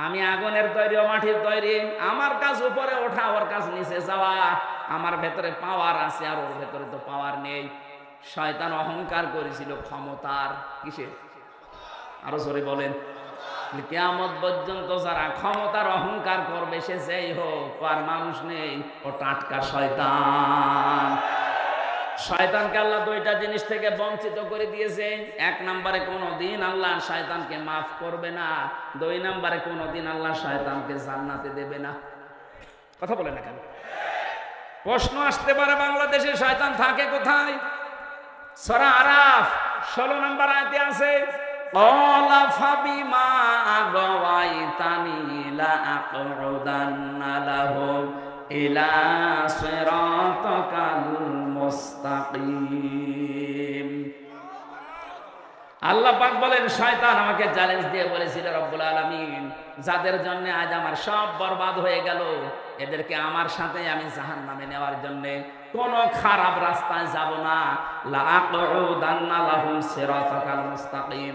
আমি আগুনের তৈরি ও মাটির তৈরি, আমার কাজ উপরে ওঠা, ওর কাজ নিচে যাওয়া। আমার ভেতরে পাওয়ার আছে আর ওর ভেতরে তো পাওয়ার নেই। শয়তান অহংকার করেছিল ক্ষমতার, কিসের? আরো জোরে বলেন। কিয়ামত পর্যন্ত যারা ক্ষমতার অহংকার করবে সে যেই হোক, আর মানুষ নেই, ও টাটকা শয়তান। শয়তানকে আল্লাহ দুইটা জিনিস থেকে বঞ্চিত করে দিয়েছে। এক নম্বরে কোনোদিন আল্লাহ শয়তানকে মাফ করবে না, দুই নম্বরে কোনোদিন আল্লাহ শয়তানকে জান্নাতে দেবে না। কথা বলে না কেন? প্রশ্ন আসতে পারে বাংলাদেশে শয়তান থাকে কোথায়? সূরা আরাফ 16 নম্বর আয়াতে আছে, ক্বালা ফাবিমা আগাওয়াইতানি লা আকুদান্না লাহুম ইলা সিরাতাকাল মুস্তাকিম। আল্লাহ পাক বলেন, শয়তান আমাকে চ্যালেঞ্জ দিয়ে বলেছিল, রব্বুল আলামিন, যাদের জন্য আজ আমার সব বরবাদ হয়ে গেল, এদেরকে আমার সাথে আমি জাহান্নামে নেওয়ার জন্য কোন খারাপ রাস্তায় যাব না। লা আকুদান্না লাহুম সিরাতাকাল মুস্তাকিম,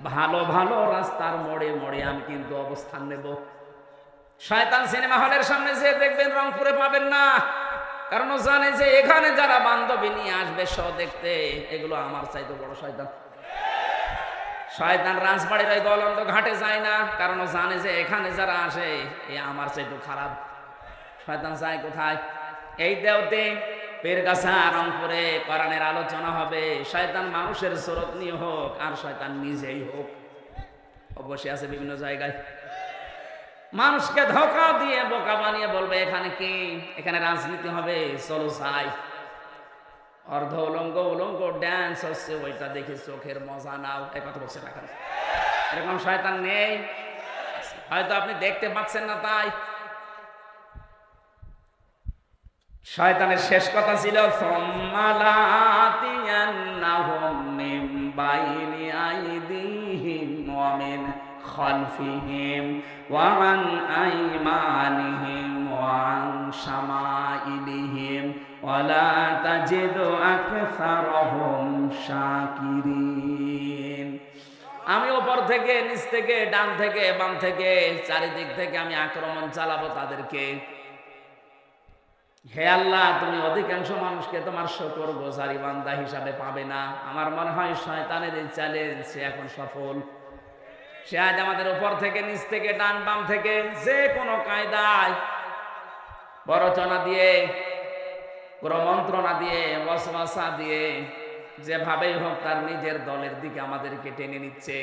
ভালো ভালো রাস্তার মোড়ে মোড়ে আমি কিন্তু অবস্থান নেব। শয়তান সিনেমা হলের সামনে যে দেখবেন রংপুরে পাবেন না, কারণ ও জানে যে এখানে যারা বান্ধবী নিয়ে আসবে শো দেখতে, এগুলো আমার চাইতে বড় শয়তান। শয়তান রাজবাড়ির ওই গলন্দ ঘাটে যায় না, কারণ ও জানে যে এখানে যারা আসে এ আমার চাইতে খারাপ। শয়তান যায় কোথায়? এই দেওতে পীরগাছা রংপুরে কোরআনের আলোচনা হবে। শয়তান মানুষের সুরত নিয়ে হোক আর শয়তান নিজেই হোক, অবশ্যই আছে বিভিন্ন জায়গায়। মানুষকে ধোঁকা দিয়ে বোকা বানিয়ে বলবে এখানে কি, এখানে রাজনীতি হবে, চলো যাই। অর্ধ উলঙ্গ উলঙ্গ ড্যান্স হচ্ছে, ওইটা দেখে চোখের মজা নাও। এক কথা বলছে না, এরকম শয়তান নেই, হয়তো আপনি দেখতে পাচ্ছেন না। তাই শয়তানের শেষ কথা ছিল, সুম্মা লাআতিয়ান্নাহুম মিন বাইনি আইদিহিম ওয়া মিন খালফিহিম ওয়া আন আইমানিহিম ওয়া আন শামাইলিহিম ওয়া লা তাজিদু আকসারাহুম শাকিরিন। আমি উপর থেকে, নিচ থেকে, ডান থেকে, বাম থেকে, চারিদিক থেকে আমি আক্রমণ চালাবো তাদেরকে। হে আল্লাহ, তুমি অধিকাংশ মানুষকে তোমার শুকরগুজারি বান্দা হিসাবে পাবে না। আমার মনে হয় শয়তানের এই চ্যালেঞ্জ সে এখন সফল। সে আজ আমাদের উপর থেকে, নিচ থেকে, ডান বাম থেকে যে কোনো কায়দায়, প্ররোচনা দিয়ে, প্রমন্ত্রণা দিয়ে, ওয়াসওয়াসা দিয়ে, যেভাবেই হোক তার নিজের দলের দিকে আমাদেরকে টেনে নিচ্ছে।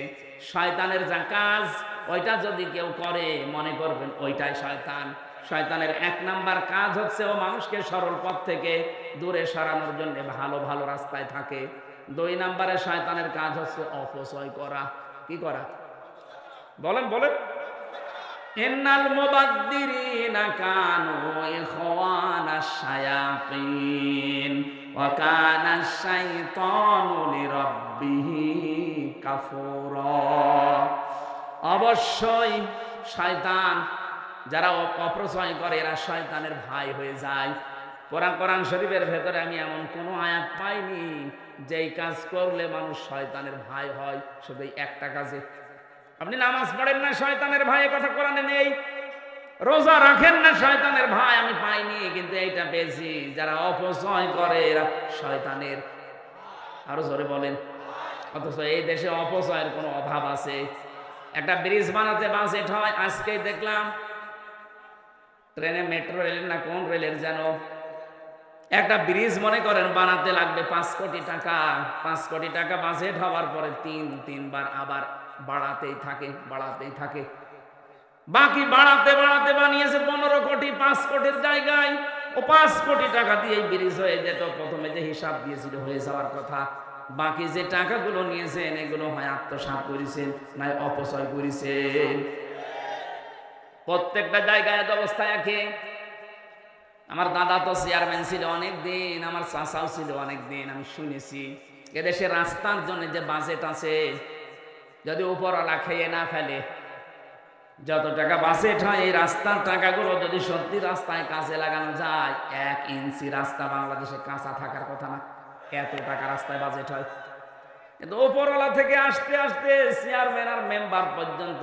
শয়তানের যা কাজ, ওইটা যদি কেউ করে মনে করবেন ওইটাই শয়তান। শয়তানের এক নাম্বার কাজ হচ্ছে ও মানুষকে সরল পথ থেকে দূরে সরানোর জন্য ভালো ভালো রাস্তায় থাকে। দুই নাম্বারে শয়তানের কাজ হচ্ছে অপচয় করা। কি করা? বলেন বলেন। ইন্নাল মুবাদ্দিরিনা কানু ইখওয়ানাশ শায়াতিন ওয়া কানাশ শাইতানু লিরাব্বিহি কাফুরা। অবশ্যই শয়তান, যারা অপচয় করে এরা শয়তানের ভাই হয়ে যায়। কোরআন শরীফের ভেতরে আমি এমন কোন আয়াত পাইনি যেই কাজ করলে মানুষ শয়তানের ভাই হয়। শুধু একটা কাজে, আপনি নামাজ পড়েন না শয়তানের ভাই, কথা কোরআনে নেই। রোজা রাখেন না শয়তানের ভাই, আমি পাইনি, কিন্তু এইটা পেয়েছি, যারা অপচয় করে এরা শয়তানের। আরো জোরে বলেন। অথচ এই দেশে অপচয়ের কোনো অভাব আছে? একটা ব্রিজ বানাতে বাজেট হয়, আজকেই দেখলাম ট্রেনে, মেট্রো রেলের না কোন রেলের যেন একটা ব্রিজ মনে করেন বানাতে লাগবে 5 কোটি টাকা। 5 কোটি টাকা বাজেট হওয়ার পরে তিনবার আবার বাড়াতেই থাকে। বাকি বাড়াতে বাড়াতে বানিয়েছে 15 কোটি। 5 কোটির জায়গায় ও 5 কোটি টাকা দিয়ে ব্রিজ হয়ে যেত। প্রথমে যে হিসাব দিয়েছিল হয়ে যাওয়ার কথা, বাকি যে টাকাগুলো নিয়েছেন এগুলো হয় আত্মসাৎ করেছেন, নয় অপচয় করেছেন। প্রত্যেকটা জায়গায় অবস্থা একই। আমার দাদা তো চেয়ারম্যান ছিল অনেক দিন, আমার চাচাও ছিল অনেক দিন। আমি শুনেছি এদেশে রাস্তার জন্য যে বাজেট আছে, যদি উপরওয়ালা খেয়ে না ফেলে, যত টাকা বাজেট হয় এই রাস্তার টাকাগুলো যদি সত্যি রাস্তায় কাজে লাগানো যায়, 1 ইঞ্চি রাস্তা বাংলাদেশে কাঁচা থাকার কথা না। এত টাকা রাস্তায় বাজেট হয়। কিন্তু উপরওয়ালা থেকে আসতে আসতে চেয়ারম্যান আর মেম্বার পর্যন্ত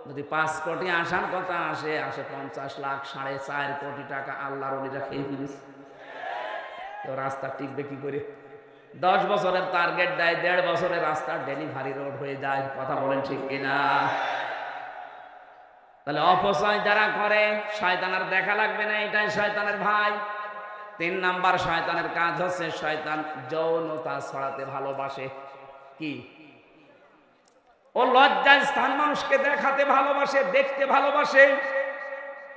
যদি 5 কোটি আসার কথা আসে 50 লাখ, 4.5 কোটি টাকা আল্লাহর ওলিরা খেয়ে ফেলেছে। তো রাস্তা টিকবে কি করে? 10 বছরের টার্গেট দেয়, 1.5 বছরের রাস্তা ডেলিভারি রোড হয়ে যায়। কথা বলেন ঠিক কিনা? তাহলে অপচয় যারা করে শয়তানের দেখা লাগবে না, এটাই শয়তানের ভাই। 3 নাম্বার শয়তানের কাজ হচ্ছে শয়তান যৌনতা ছড়াতে ভালোবাসে। কি? ও লজ্জার স্থান মানুষকে দেখাতে ভালোবাসে, দেখতে ভালোবাসে।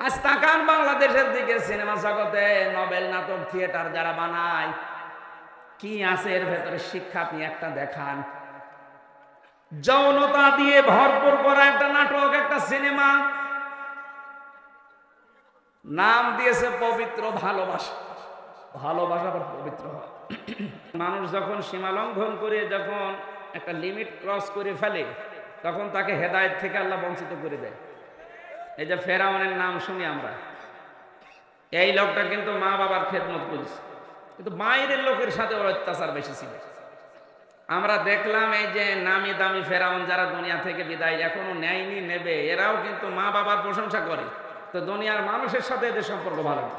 আজ তাকান বাংলাদেশের দিকে, সিনেমা জগতে নভেল, নাটক, থিয়েটার যারা বানায়, কি আছে এর ভেতরে শিক্ষা? আপনি একটা দেখান। যৌনতা দিয়ে ভরপুর করা একটা নাটক, একটা সিনেমা, নাম দিয়েছে পবিত্র ভালোবাসা। ভালোবাসা আবার পবিত্র হয়। মানুষ যখন সীমা লঙ্ঘন করে, যখন একটা লিমিট ক্রস করে ফেলে, তখন তাকে হেদায়েত থেকে আল্লাহ বঞ্চিত করে দেয়। এই যে ফেরাউনের নাম শুনি আমরা, এই লোকটা কিন্তু মা বাবার খেদমত করেছে, কিন্তু বাইরের লোকের সাথে ওর অত্যাচার বেশি ছিল। আমরা দেখলাম এই যে নামি দামি ফেরাউন যারা দুনিয়া থেকে বিদায় এখনো নেয়নি, নেবে, এরাও কিন্তু মা বাবার প্রশংসা করে। তো দুনিয়ার মানুষের সাথে এদের সম্পর্ক ভালো না।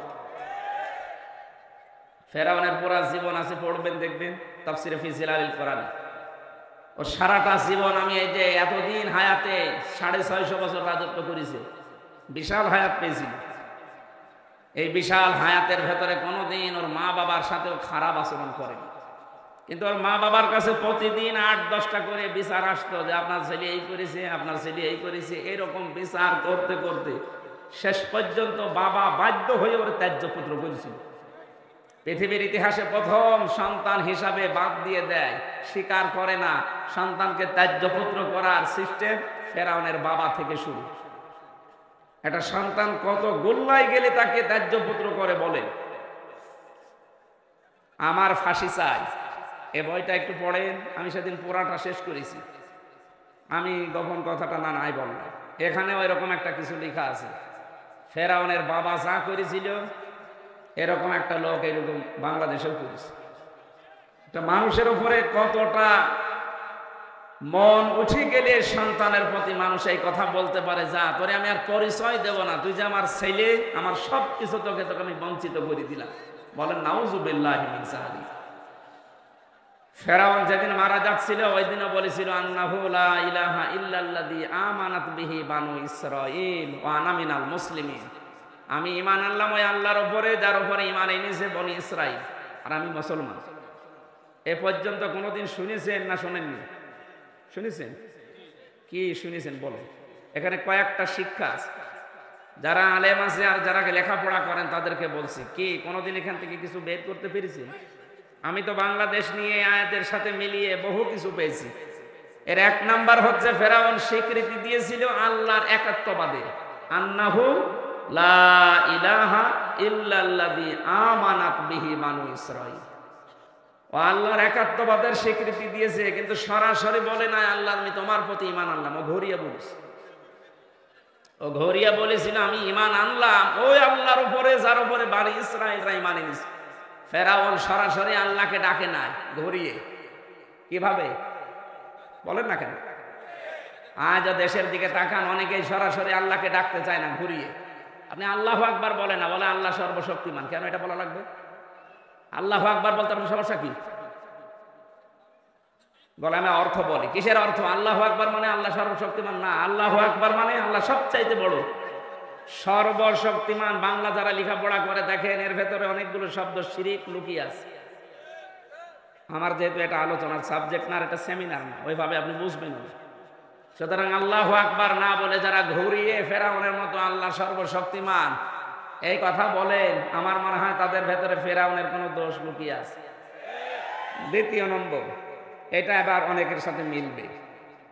ফেরাউনের পুরা জীবন আছে, পড়বেন দেখবেন তাফসিরে ফি জিলালিল কোরআন। ও সারাটা জীবন, আমি এই যে এতদিন হায়াতে 650 বছর রাজত্ব করেছে, বিশাল হায়াত পেয়েছিল। এই বিশাল হায়াতের ভেতরে কোনোদিন ওর মা বাবার সাথেও খারাপ আচরণ করেনি। কিন্তু ওর মা বাবার কাছে প্রতিদিন 8-10টা করে বিচার আসতো যে আপনার ছেলে এই করেছে, আপনার ছেলে এই করেছে। এরকম বিচার করতে করতে শেষ পর্যন্ত বাবা বাধ্য হয়ে ওর ত্যায্য পুত্র করেছিল। পৃথিবীর ইতিহাসে প্রথম সন্তান হিসাবে বাদ দিয়ে দেয়, স্বীকার করে না। সন্তানকে ত্যায্য পুত্র করার সিস্টেম ফেরাউনের বাবা থেকে শুরু। একটা সন্তান কত গোল্লায় গেলে তাকে ত্যায্য পুত্র করে বলে। আমার ফাঁসি চাই, এ বইটা একটু পড়েন। আমি সেদিন পুরাটা শেষ করেছি। আমি গোপন কথাটা না নাই বললাম, এখানেও এরকম একটা কিছু লেখা আছে। ফেরাউনের বাবা যা করেছিল, এরকম একটা লোক এরকম বাংলাদেশেও করেছে। এটা মানুষের উপরে কতটা মন উঠে গেলে সন্তানের প্রতি মানুষ এই কথা বলতে পারে, যা তোরে আমি আর পরিচয় দেব না, তুই যে আমার ছেলে, আমার সব কিছু তোকে আমি বঞ্চিত করে দিলাম। বলেন নাউযুবিল্লাহি মিন যালিক। ফেরাউন যেদিন মারা যাচ্ছিল ওই দিনও বলেছিল আন্নাহু লা ইলাহা ইল্লাল্লাযী আমানাত বিহি বানু ইসরাঈল ওয়া আনা মিনাল মুসলিমিন। আমি ঈমান আনলাম ওই আল্লাহর উপরে যার উপরে ঈমান এনেছে বনি ইসরাঈল, আর আমি মুসলমান। এ পর্যন্ত কোনোদিন শুনেছেন না শোনেননি? শুনেছেন? কি শুনেছেন বলেন? এখানে কয়েকটা শিক্ষা আছে। যারা আলেম আছে আর যারা লেখাপড়া করেন তাদেরকে বলছি, কি কোনোদিন এখান থেকে কিছু বের করতে পেরেছি? আমি তো বাংলাদেশ নিয়ে আয়াতের সাথে মিলিয়ে বহু কিছু পেয়েছি। এর 1 নাম্বার হচ্ছে ফেরাউন স্বীকৃতি দিয়েছিল আল্লাহর একাত্মবাদে। আন্নাহু লা ইলাহা ইল্লাল্লাযী আমানাত বিহি বানু ইসরাঈল। ও আল্লাহর একাত্মবাদের স্বীকৃতি দিয়েছে, কিন্তু সরাসরি বলে না আল্লাহ আমি তোমার প্রতি ঈমান আনলাম। ও ঘুরিয়ে বলেছে। ও ঘুরিয়ে বলেছিল আমি ঈমান আনলাম ওই আল্লাহর উপরে যার উপরে বানি ইসরাঈলরা ঈমান এনেছে। ফেরাউন সরাসরি আল্লাহকে ডাকে নাই, ঘুরিয়ে। কিভাবে বলেন না কেন? আজ দেশের দিকে তাকান, অনেকেই সরাসরি আল্লাহকে ডাকতে চায় না, ঘুরিয়ে। আপনি আল্লাহু আকবার বলে না, বলে আল্লাহ সর্বশক্তিমান। কেন এটা বলা লাগবে? আল্লাহু আকবার বলতে আপনার সমস্যা কি? বলে আমি অর্থ বলি। কিসের অর্থ? আল্লাহু আকবার মানে আল্লাহ সর্বশক্তিমান না, আল্লাহু আকবার মানে আল্লাহ সবচাইতে বড়, সর্বশক্তিমান। বাংলা যারা লেখাপড়া করে দেখেন এর ভেতরে অনেকগুলো শব্দ শিরিক লুকিয়ে আছে। আমার যেহেতু এটা আলোচনার সাবজেক্ট না, এটা সেমিনার না, ওইভাবে আপনি বুঝবেন না। সুতরাং আল্লাহু আকবার না বলে যারা ঘুরিয়ে ফেরাউনের মতো আল্লাহ সর্বশক্তিমান এই কথা বলেন, আমার মনে হয় তাদের ভেতরে ফেরাউনের কোনো দোষ লুকিয়ে আছে। দ্বিতীয় নম্বর, এটা এবার অনেকের সাথে মিলবে।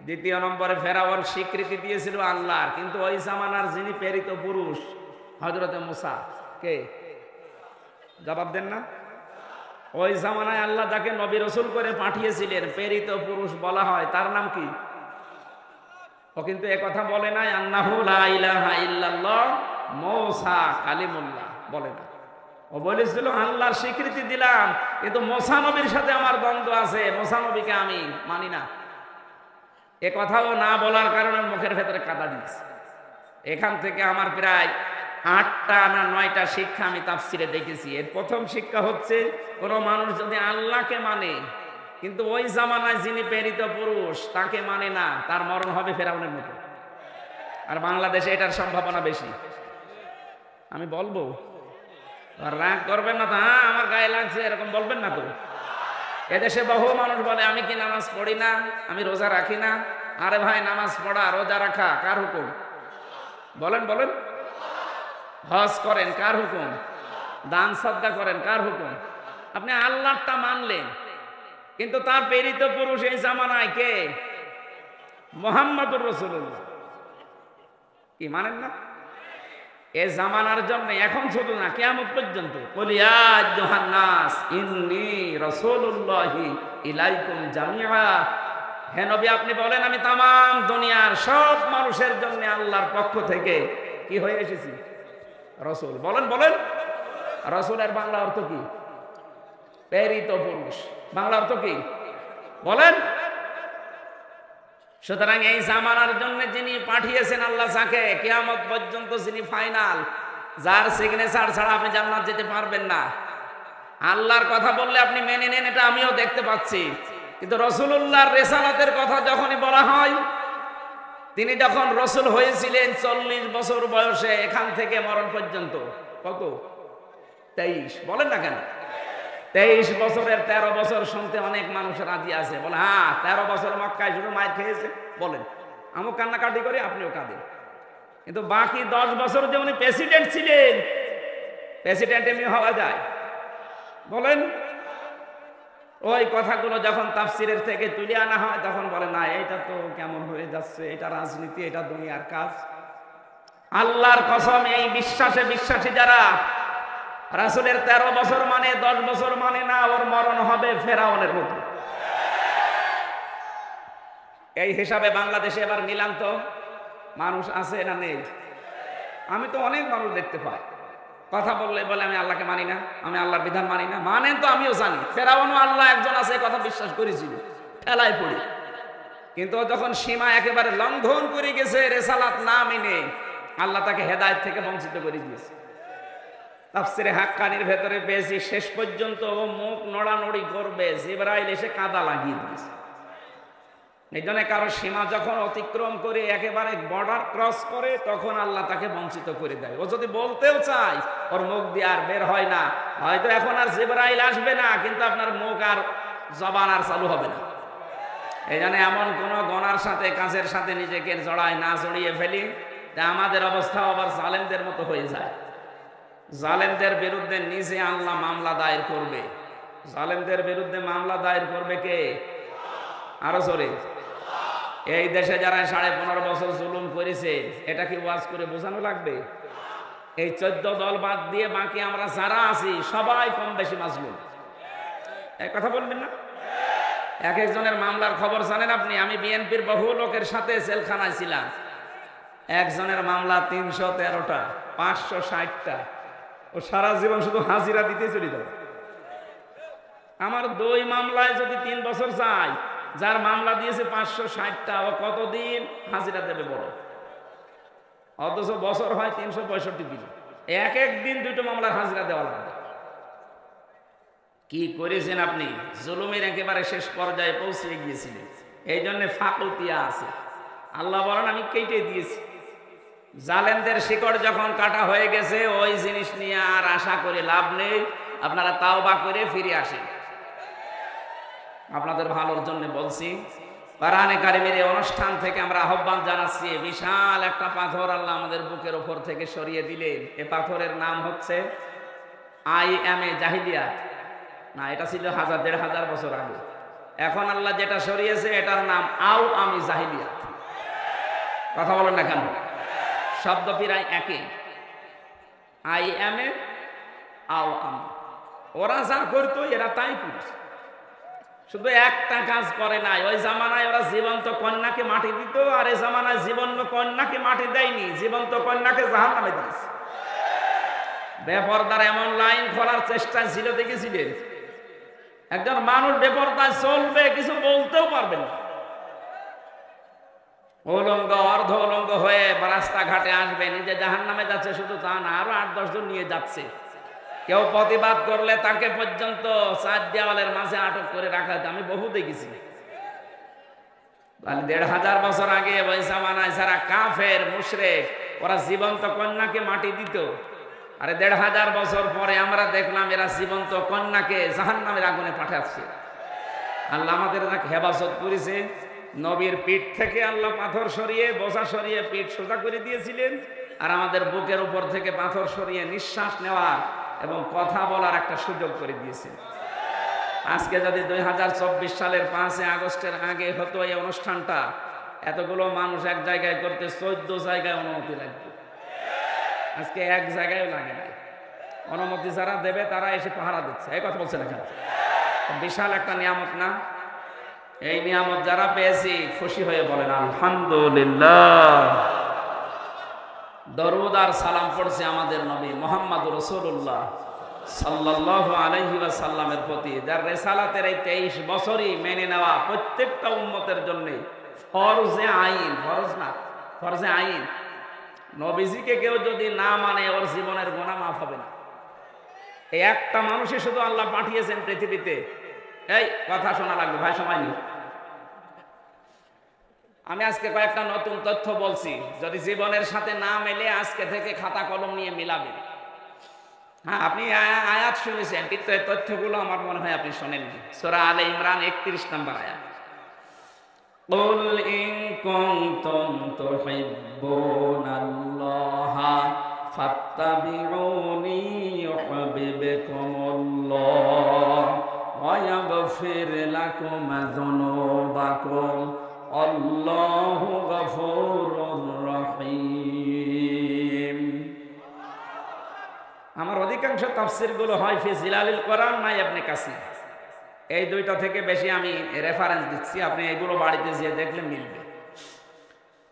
দ্বিতীয় নম্বরে ফেরাউন স্বীকৃতি দিয়েছিল আল্লাহর, কিন্তু ওই জামানার যিনি প্রেরিত পুরুষ হযরতে মুসা, কে জবাব দেন না? ওই জামানায় আল্লাহ যাকে নবী রাসূল করে পাঠিয়েছিলেন, প্রেরিত পুরুষ বলা হয়, তার নাম কি? ও কিন্তু একথা বলে নাই আন্নাহু লা ইলাহা ইল্লাল্লাহ মুসা কালিমুল্লাহ, বলে না। ও বলেছিল আল্লাহর স্বীকৃতি দিলাম, কিন্তু মুসা নবীর সাথে আমার দ্বন্দ্ব আছে, মুসা নবীকে আমি মানি না। এ কথাও না বলার কারণে মুখের ভেতরে কাদা দিয়েছে। এখান থেকে আমার প্রায় 8টা না 9টা শিক্ষা আমি তাফসিরে দেখেছি। এর প্রথম শিক্ষা হচ্ছে, কোনো মানুষ যদি আল্লাহকে মানে কিন্তু ওই জামানায় যিনি প্রেরিত পুরুষ তাকে মানে না, তার মরণ হবে ফেরাউনের মতো। আর বাংলাদেশে এটার সম্ভাবনা বেশি। আমি বলবো, রাগ করবেন না তো? হ্যাঁ, আমার গায়ে লাগছে এরকম বলবেন না তো। এদেশে বহু মানুষ বলে আমি কি নামাজ পড়ি না, আমি রোজা রাখি না। আরে ভাই, নামাজ পড়া রোজা রাখা কার হুকুম? বলেন বলেন। হজ করেন কার হুকুম? দান সাদকা করেন কার হুকুম? আপনি আল্লাহটা মানলেন, কিন্তু তার প্রেরিত পুরুষ এই জামানায় কে? মুহাম্মদুর রাসূলুল্লাহ। কি মানেন না? এই জামানার জন্য এখন শুধু না, কিয়ামত পর্যন্ত কুল ইয়া আইয়ুহান নাস ইন্নী রাসূলুল্লাহি ইলাইকুম জামিআ। হে নবী, আপনি বলেন আমি তামাম দুনিয়ার সব মানুষের জন্য আল্লাহর পক্ষ থেকে কি হয়ে এসেছি? রাসূল। বলেন বলেন। রাসূলের বাংলা অর্থ কি? প্রেরিত পুরুষ। বাংলা অর্থ কি বলেন? সুতরাং এই জামানার জন্য যিনি পাঠিয়েছেন আল্লাহ, যাকে কিয়ামত পর্যন্ত যিনি ফাইনাল, যার সিগনেচার ছাড়া আপনি জান্নাত যেতে পারবেন না। আল্লাহর কথা বললে আপনি মেনে নেন, এটা আমিও দেখতে পাচ্ছি, কিন্তু রাসূলুল্লাহর রিসালাতের কথা যখনই বলা হয়, তিনি যখন রাসূল হয়েছিলেন 40 বছর বয়সে, এখান থেকে মরণ পর্যন্ত কত? 23। বলেন না কেন? 23 বছরের 13 বছর শুনতে অনেক মানুষ রাজি আছে, বলে হ্যাঁ 13 বছর মক্কায় শুধু মায়ের খেয়েছে। বলেন, আমিও কান্নাকাটি করি, আপনিও কাঁদেন, কিন্তু বাকি 10 বছর যে উনি প্রেসিডেন্ট ছিলেন, প্রেসিডেন্ট এমনি হওয়া যায়? বলেন। ওই কথাগুলো যখন তাফসিরের থেকে তুলে আনা হয়, তখন বলে না, এটা তো কেমন হয়ে যাচ্ছে, এটা রাজনীতি, এটা দুনিয়ার কাজ। আল্লাহর কসম, এই বিশ্বাসে বিশ্বাসী যারা, রাসূলের 13 বছর মানে 10 বছর মানে না, ওর মরণ হবে ফেরাউনের মতো। এই হিসাবে বাংলাদেশে এবার মিলান তো মানুষ আছে না নেই? আমি তো অনেক মানুষ দেখতে পাই, কথা বললে বলে আমি আল্লাহকে মানি না, আমি আল্লাহর বিধান মানি না। মানেন তো আমিও জানি, ফেরাউনও আল্লাহ একজন আছে কথা বিশ্বাস করেছিল, ঠেলায় পড়ি। কিন্তু যখন সীমা একেবারে লঙ্ঘন করে গেছে, রিসালাত না মেনে, আল্লাহ তাকে হেদায়েত থেকে বঞ্চিত করে দিয়েছে। তাফসিরে হাক্কানির ভেতরে পেয়েছি, শেষ পর্যন্ত ও মুখ নড়ানড়ি করবে, জিবরাইল এসে কাদা লাগিয়ে দিয়েছে। এই জন্য কারো সীমা যখন অতিক্রম করে একেবারে বর্ডার ক্রস করে, তখন আল্লাহ তাকে বঞ্চিত করে দেয়। ও যদি বলতেও চায়, ওর মুখ দিয়ে আর বের হয় না। হয়তো এখন আর জিবরাইল আসবে না, কিন্তু আপনার মুখ আর জবান আর চালু হবে না। এই জন্য এমন কোন গনার সাথে, কাজের সাথে নিজেকে জড়ায় না, জড়িয়ে ফেলি যে আমাদের অবস্থা আবার জালেমদের মতো হয়ে যায়। জালেমদের বিরুদ্ধে নিজে আল্লাহ মামলা দায়ের করবে। জালেমদের বিরুদ্ধে মামলা দায়ের করবে কে? আরো জোরে। এই দেশে যারা 15.5 বছর জুলুম করেছে, এটা কি ওয়াজ করে বোঝানো লাগবে? এই 14 দল বাদ দিয়ে বাকি আমরা যারা আছি সবাই কম বেশি মাজলুম। এই কথা বলবেন না? এক একজনের মামলার খবর জানেন আপনি? আমি বিএনপির বহু লোকের সাথে জেলখানায় ছিলাম। একজনের মামলা 313টা, 560টা। ও সারা জীবন শুধু হাজিরা দিতে চলে যাবে। আমার 2 মামলায় যদি 3 বছর যায়, যার মামলা দিয়েছে 560টা, ও কতদিন হাজিরা দেবে বড়? অথচ বছর হয় 365 দিন। এক এক দিন 2টো মামলার হাজিরা দেওয়া লাগবে। কি করেছেন আপনি? জুলুমের একেবারে শেষ পর্যায়ে পৌঁছে গিয়েছিলেন। এই জন্য ফাকুতিয়া আছে। আল্লাহ বলেন আমি কেটে দিয়েছি। জালেমদের শিকড় যখন কাটা হয়ে গেছে, ওই জিনিস নিয়ে আর আশা করে লাভ নেই। আপনারা তাওবা করে ফিরে আসেন। আপনাদের ভালোর জন্য বলছি। কোরআনে কারিমের এই অনুষ্ঠান থেকে আমরা আহ্বান জানাচ্ছি, বিশাল একটা পাথর আল্লাহ আমাদের বুকের ওপর থেকে সরিয়ে দিলেন। এ পাথরের নাম হচ্ছে আইএমএ জাহিলিয়াত। না, এটা ছিল 1000-1500 বছর আগে। এখন আল্লাহ যেটা সরিয়েছে, এটার নাম আও আমি জাহিলিয়াত। কথা বলেন না কেন? শব্দ প্রায় একই। আইএমএ, আও আমি। ওরা যা করতো এরা তাই করছে, শুধু একটা কাজ করে নাই। ওই জামানায় ওরা জীবন্ত কন্যাকে মাটি দিত, আর এই জামানায় জীবন্ত কন্যাকে মাটি দেয়নি, জীবন্ত কন্যাকে জাহান্নামে দিয়েছে। বেপরদার এমন লাইন খোলার চেষ্টা ছিল, দেখেছিলেন? একজন মানুষ বেপরদায় চলবে, কিছু বলতেও পারবে না। উলঙ্গ অর্ধ উলঙ্গ হয়ে রাস্তাঘাটে আসবে, নিজে জাহান্নামে যাচ্ছে শুধু তা না, আরো 8-10 জন নিয়ে যাচ্ছে। কেউ প্রতিবাদ করলে তাকে পর্যন্ত 4 দেওয়ালের মাঝে আটক করে রাখা হতো। আমি বহু দেখেছি। 1500 বছর আগে ওই জামানায় যারা কাফের মুশরিক, ওরা জীবন্ত কন্যাকে মাটি দিত। আরে 1500 বছর পরে আমরা দেখলাম এরা জীবন্ত কন্যাকে জাহান্নামের আগুনে পাঠাচ্ছে। আল্লাহ আমাদের হেফাজত করেছে। নবীর পিঠ থেকে আল্লাহ পাথর সরিয়ে, বোঝা সরিয়ে পিঠ সোজা করে দিয়েছিলেন, আর আমাদের বুকের উপর থেকে পাথর সরিয়ে নিঃশ্বাস নেওয়ার এবং কথা বলার একটা সুযোগ করে দিয়েছেন। আজকে যদি 2024 সালের 5 আগস্টের আগে হতো এই অনুষ্ঠানটা, এতগুলো মানুষ এক জায়গায় করতে 14 জায়গায় অনুমতি লাগবে। আজকে এক জায়গায় লাগে নাই। অনুমতি যারা দেবে তারা এসে পাহারা দিচ্ছে। এই কথা বলছে না কেন? বিশাল একটা নিয়ামত না? এই নিয়ামত যারা পেয়েছি খুশি হয়ে বলেন আলহামদুলিল্লাহ। দরুদ আর সালাম পড়ছে আমাদের নবী মুহাম্মদ রাসূলুল্লাহ সাল্লাল্লাহু আলাইহি ওয়াসাল্লামের প্রতি, যার রিসালাতের এই 23 বছরই মেনে নেওয়া প্রত্যেকটা উম্মতের জন্য ফরজে আইন। ফরজ না, ফরজে আইন। নবীজিকে কেউ যদি না মানে ওর জীবনের গুনাহ মাফ হবে না। এই একটা মানুষই শুধু আল্লাহ পাঠিয়েছেন পৃথিবীতে। এই কথা শোনা লাগবে ভাই, সময় নেই। আমি আজকে কয়েকটা নতুন তথ্য বলছি, যদি জীবনের সাথে না মেলে আজকে থেকে খাতা কলম নিয়ে মিলাবেন। হ্যাঁ, আপনি আয়াত শুনেছেন, কিন্তু এই তথ্যগুলো আমার মনে হয় আপনি শোনেননি। সূরা আলে ইমরান 31 নম্বর আয়াত। কুল ইন কুনতুম তুহিব্বুনাল্লাহা ফাত্তাবিউনি ইউহিব্বুকুমুল্লাহ ওয়া ইয়াগফির লাকুম যুনুবাকুম আল্লাহু গফুরুর রহিম। আমার অধিকাংশ তাফসীর গুলো হয় ফি জিলালিল কোরআন না ইবনে কাসির। এই দুইটা থেকে বেশি আমি রেফারেন্স দিচ্ছি, আপনি এগুলো বাড়িতে যেয়ে দেখলে মিলবে।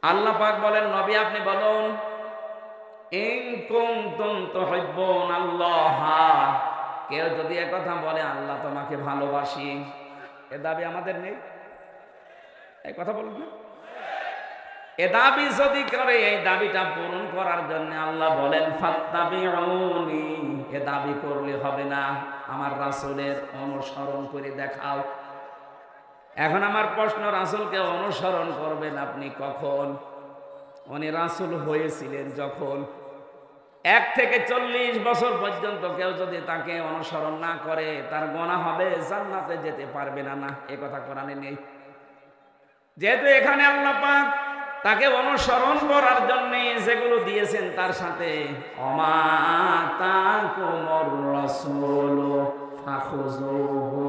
আল্লাহ পাক বলেন, নবী আপনি বলুন, ইন কুনতুম তুহিব্বুনাল্লাহ, কেউ যদি একথা বলে আল্লাহ তোমাকে ভালোবাসি, এ দাবি আমাদের নেই। এই কথা বলুন না। এ দাবি যদি করে, এই দাবিটা পূরণ করার জন্য আল্লাহ বলেন ফাত্তাবিউনি, এ দাবি করলে হবে না, আমার রাসূলের অনুসরণ করে দেখাও। এখন আমার প্রশ্ন, রাসূলকে অনুসরণ করবেন আপনি কখন? উনি রাসূল হয়েছিলেন যখন। 1 থেকে 40 বছর পর্যন্ত কেউ যদি তাকে অনুসরণ না করে, তার গুনাহ হবে, জান্নাতে যেতে পারবে না। না, এ কথা কোরআনে নেই। যেহেতু এখানে আল্লাহ পাক তাকে অনুসরণ করার জন্য যেগুলো দিয়েছেন তার সাথে ওমা তাকুমুর রাসূলু ফাখুযুহু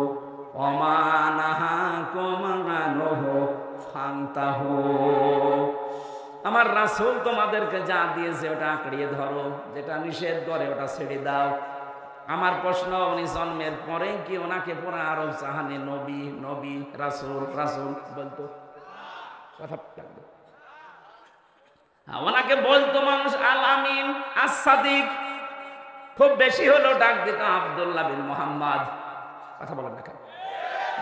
ওমা নাহাকুম আনহু ফান্তাহু, আমার রাসূল তোমাদেরকে যা দিয়েছে ওটা আঁকড়িয়ে ধরো, যেটা নিষেধ করে ওটা ছেড়ে দাও। আমার প্রশ্ন, উনি জন্মের পরে কি ওনাকে পুরো আরব জাহানে নবী নবী রাসূল রাসূল বলতো? কথা লাগবে। ওনাকে বলতো মানুষ আল আমিন, আস সাদিক, খুব বেশি হলো ডাক দিত আব্দুল্লাহ বিন মুহাম্মদ। কথা বলেন না কেন?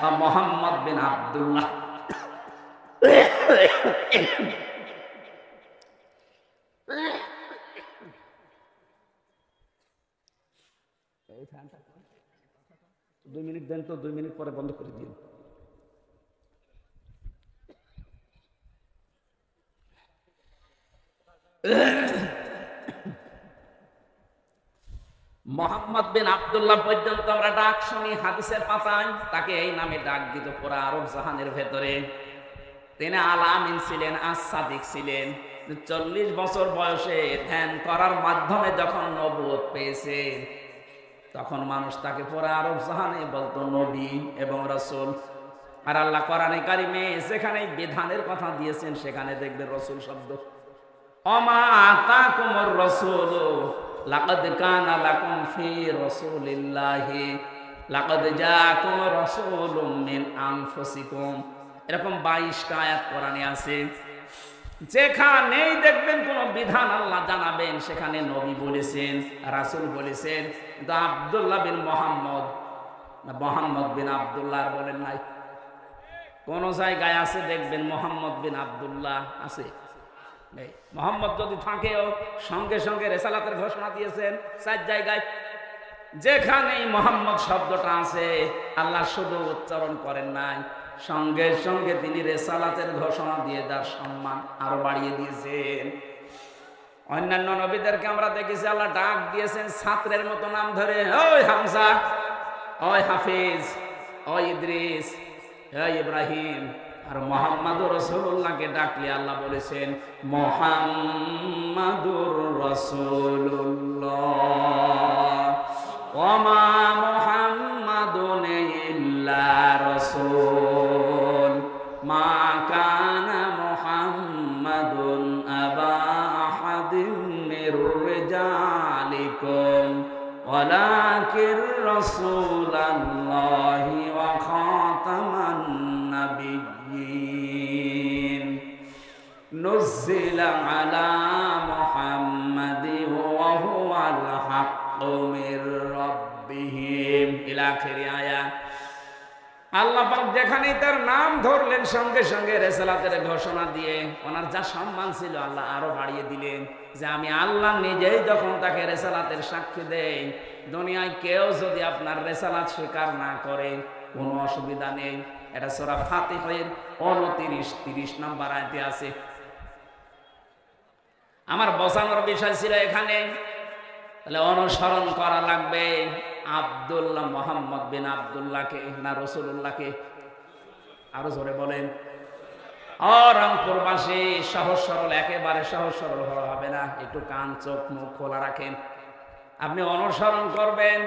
বা মুহাম্মদ বিন আব্দুল্লাহ। এই ফ্যানটা 2 মিনিট দেন তো, 2 মিনিট পরে বন্ধ করে দিন। মোহাম্মদ বিন আব্দুল্লাহ পর্যন্ত আমরা ডাক শুনি হাদিসের পাতায়, তাকে এই নামে ডাক দিত পুরা আরব জাহানের ভেতরে। তিনি আল আমিন ছিলেন, আস সাদিক ছিলেন। 40 বছর বয়সে ধ্যান করার মাধ্যমে যখন নবুয়ত পেয়েছে, তখন মানুষ তাকে পুরা আরব জাহানে বলতো নবী এবং রাসূল। আর আল্লাহ কোরআনে কারিমে যেখানে বিধানের কথা দিয়েছেন সেখানে দেখবেন রাসূল শব্দ। ওমা আতাকুমুর রাসূলু লাকাদ কানা লাকুম ফি রাসূলিল্লাহি লাকাদ জাআকুম রাসূলুম মিন আনফুসিকুম, এরকম 22টা আয়াত কোরআনে আছে। যেখানেই দেখবেন কোন বিধান আল্লাহ জানাবেন সেখানে নবী বলেছেন, রাসূল বলেছেন। কিন্তু আব্দুল্লাহ বিন মুহাম্মদ, মুহাম্মদ বিন আব্দুল্লাহ বলেন নাই। কোন জায়গায় আছে দেখবেন মোহাম্মদ বিন আব্দুল্লাহ আছে? নেই। মোহাম্মদ যদি থাকেও সঙ্গে সঙ্গে রেসালাতের ঘোষণা দিয়েছেন 4 জায়গায়। যেখানেই মোহাম্মদ শব্দটা আছে আল্লাহ শুধু উচ্চারণ করেন নাই, সঙ্গে সঙ্গে তিনি রেসালাতের ঘোষণা দিয়ে তার সম্মান আরো বাড়িয়ে দিয়েছেন। অন্যান্য নবীদেরকে আমরা দেখেছি আল্লাহ ডাক দিয়েছেন ছাত্রের মতো নাম ধরে, ওই হামজা, ওই হাফিজ, ওই ইদ্রিস, ওই ইব্রাহিম। আর মুহাম্মাদুর রাসূলুল্লাহকে ডাকলে আল্লাহ বলেছেন মুহাম্মাদুর রাসূলুল্লাহ ওয়া মা মুহাম্মাদুন ইল্লা রাসূল মা কানা মুহাম্মাদুন আবা আহাদিন মির রিজালিকুম ওয়ালাকিন রাসূলুল্লাহি ওয়া খাতামান নাবিয়্যিন নুজিলা আলা মুহাম্মাদিন ওয়া হুয়াল হাক্কু মির রাব্বিহিম ইলা আখির আয়াত। আল্লাহ পাক যেখানেই তার নাম ধরলেন সঙ্গে সঙ্গে রিসালাতের ঘোষণা দিয়ে ওনার যা সম্মান ছিল আল্লাহ আরো বাড়িয়ে দিলেন। যে আমি আল্লাহ নিজেই যখন তাকে রিসালাতের সাক্ষী দেই, দুনিয়ায় কেউ যদি আপনার রিসালাত স্বীকার না করে কোনো অসুবিধা নেই। এটা সূরা ফাতিহার 29-30 নম্বর আয়াতে আছে। আমার বোঝানোর বিষয় ছিল এখানে, তাহলে অনুসরণ করা লাগবে আব্দুল্লাহ মোহাম্মদ বিন আব্দুল্লাহকে না রাসূলুল্লাহকে? আরো জোরে বলেন। রংপুরবাসী সহজ সরল, একেবারে সহজ সরল হবে না, একটু কান চোখ মুখ খোলা রাখেন। আপনি অনুসরণ করবেন।